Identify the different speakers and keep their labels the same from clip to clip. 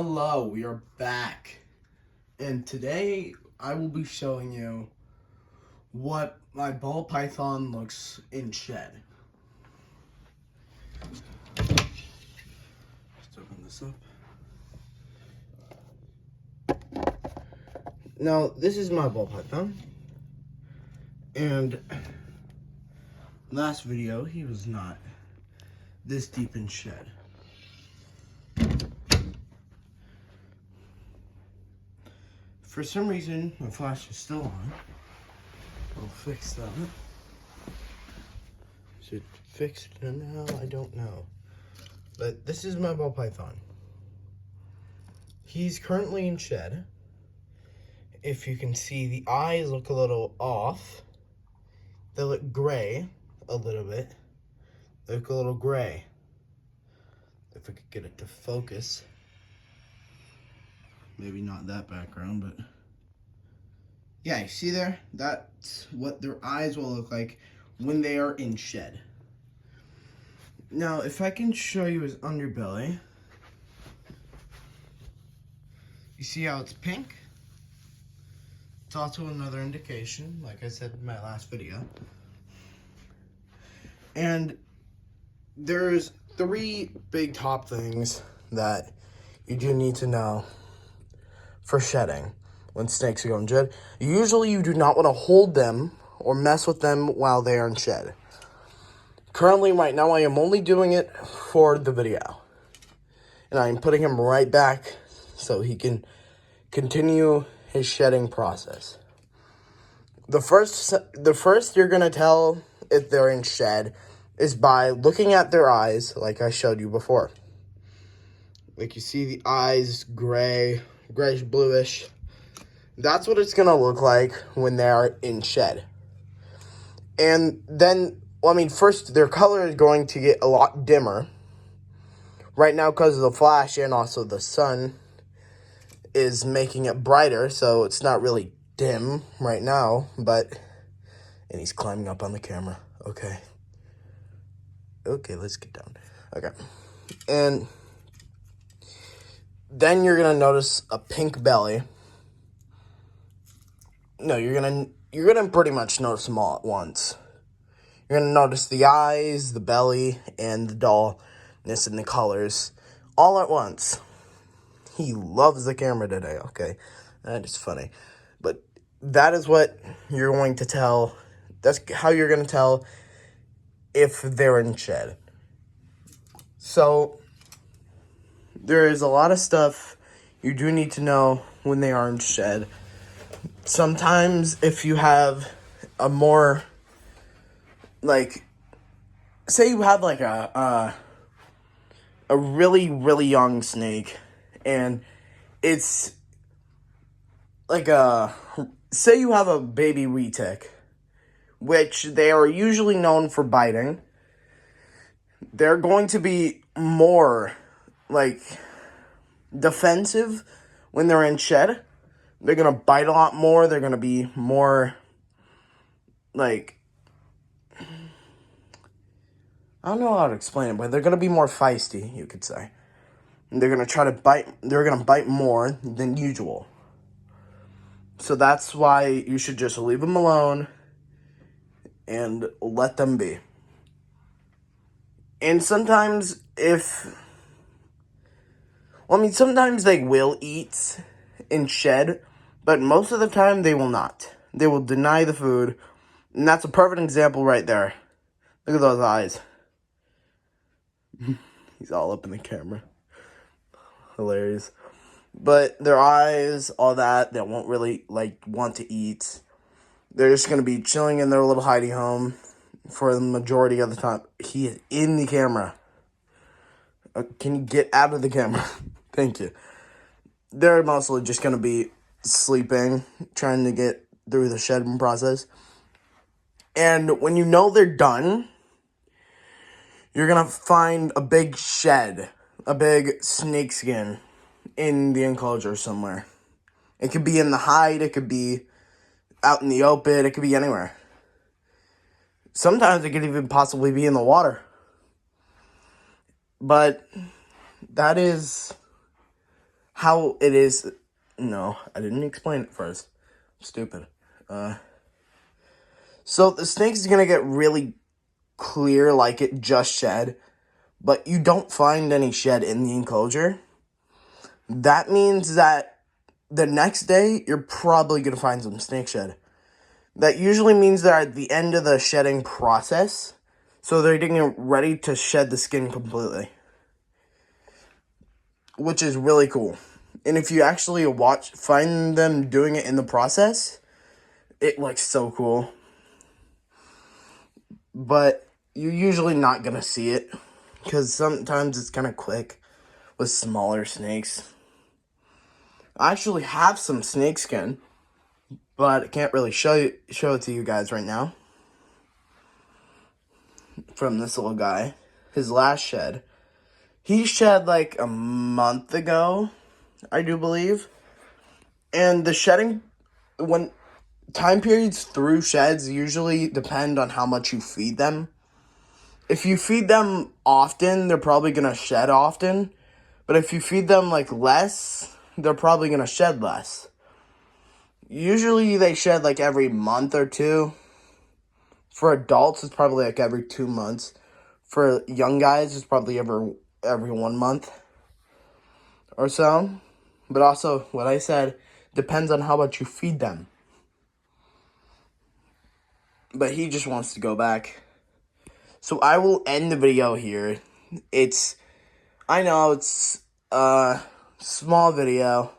Speaker 1: Hello, we are back. And today I will be showing you what my ball python looks in shed. Let's open this up. Now, this is my ball python. And last video, he was not this deep in shed. For some reason, my flash is still on. I'll fix that. Is it fixed now? I don't know. But this is my ball python. He's currently in shed. If you can see, the eyes look a little off. They look gray a little bit. They look a little gray. If I could get it to focus. Maybe not that background, but yeah, you see there? That's what their eyes will look like when they are in shed. Now, if I can show you his underbelly, you see how it's pink? It's also another indication, like I said in my last video. And there's 3 big top things that you do need to know for shedding when snakes are going shed. Usually you do not want to hold them or mess with them while they are in shed. Currently, right now, I am only doing it for the video. And I am putting him right back so he can continue his shedding process. The first you're going to tell if they're in shed is by looking at their eyes, like I showed you before. Like you see the eyes, grayish, bluish. That's what it's going to look like when they're in shed. And then, first, their color is going to get a lot dimmer. Right now, because of the flash and also the sun is making it brighter, so it's not really dim right now, and he's climbing up on the camera. Okay, let's get down. Okay, and then you're gonna notice a pink belly. No, you're gonna pretty much notice them all at once. You're gonna notice the eyes, the belly, and the dullness in the colors all at once. He loves the camera today, okay? That is funny. But that is what you're going to tell. That's how you're going to tell if they're in shed. So, there is a lot of stuff you do need to know when they are in shed. Sometimes if you have a more, say you have a really, really young snake, and it's say you have a baby retic, which they are usually known for biting. They're going to be more, defensive when they're in shed. They're going to bite a lot more. They're going to be more, I don't know how to explain it, but they're going to be more feisty, you could say. And they're going to try to bite, they're going to bite more than usual. So that's why you should just leave them alone and let them be. And sometimes sometimes they will eat in shed, but most of the time they will not. They will deny the food, and that's a perfect example right there. Look at those eyes. He's all up in the camera. Hilarious. But their eyes, all that, they won't really, want to eat. They're just going to be chilling in their little hidey home for the majority of the time. He is in the camera. Can you get out of the camera? Thank you. They're mostly just going to be sleeping, trying to get through the shedding process. And when you know they're done, you're going to find a big shed, a big snake skin in the enclosure somewhere. It could be in the hide, it could be out in the open, it could be anywhere. Sometimes it could even possibly be in the water. But that is how it is. No, I didn't explain it first. I'm stupid. So the snake is going to get really clear like it just shed, but you don't find any shed in the enclosure. That means that the next day, you're probably going to find some snake shed. That usually means they're at the end of the shedding process, so they're getting ready to shed the skin completely, which is really cool. And if you actually find them doing it in the process, it looks so cool. But you're usually not going to see it, because sometimes it's kind of quick with smaller snakes. I actually have some snake skin, but I can't really show it to you guys right now. From this little guy, his last shed. He shed like a month ago, I do believe. And the shedding, when time periods through sheds usually depend on how much you feed them. If you feed them often, they're probably going to shed often. But if you feed them like less, they're probably going to shed less. Usually they shed like every month or two. For adults, it's probably like every 2 months. For young guys, it's probably every 1 month or so. But also, what I said depends on how much you feed them. But he just wants to go back. So I will end the video here. I know it's a small video,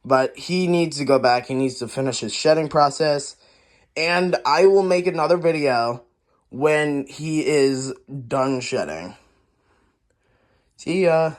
Speaker 1: but he needs to go back. He needs to finish his shedding process. And I will make another video when he is done shedding. See ya.